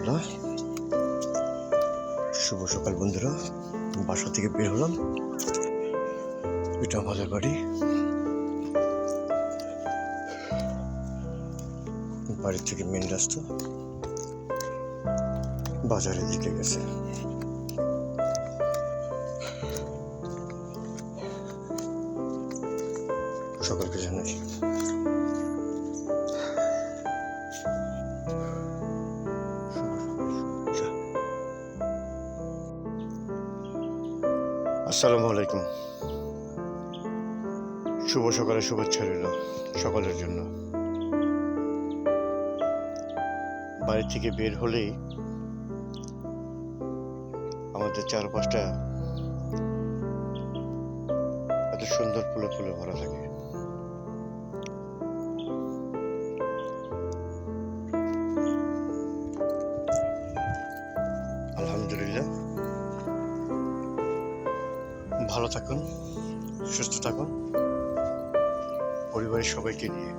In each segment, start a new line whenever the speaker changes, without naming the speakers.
সন্ধ্যাবেলা। শুভ সকাল বন্ধুরা। বাসা থেকে বের হলাম, এটা আমাদের বাড়ি। বাড়ি থেকে মেন রাস্তা বাজারের দিকে গেছে। সকলকে জানাই আসসালামু আলাইকুম। শুভ সকালের শুভেচ্ছা রইল সকলের জন্য। বাড়ি থেকে বের হলেই আমাদের চারপাশটা এত সুন্দর ফুলে ফুলে ভরা থাকে। আলহামদুলিল্লাহ, ভালো থাকুন, সুস্থ থাকুন পরিবারের সবাইকে নিয়ে।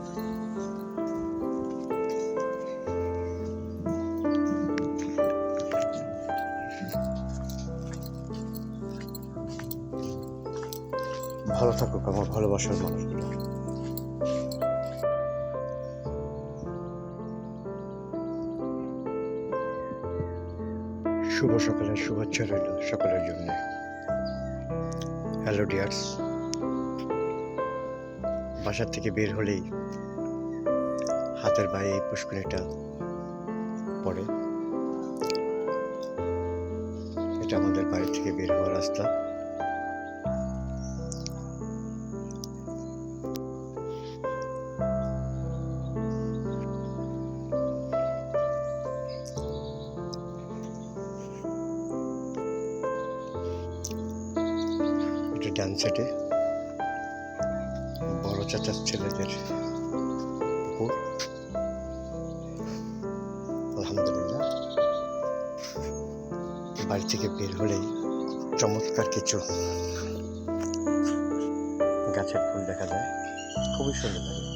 ভালো থাকুক আমার ভালোবাসার মানুষগুলো। শুভ সকালের শুভেচ্ছা রইল সকলের জন্য। Hello dears. বাসার থেকে বের হলেই হাতের বাইরে এই পুষ্করিণীটা পড়ে। এটা আমাদের বাড়ি থেকে বের হওয়ার রাস্তা। এটা ডান সাইডে বড় চাচার ছেলেদের পুকুর। আলহামদুলিল্লাহ, বাড়ি থেকে বের হলেই চমৎকার কিছু গাছের ফুল দেখা যায়, খুবই সুন্দর লাগে।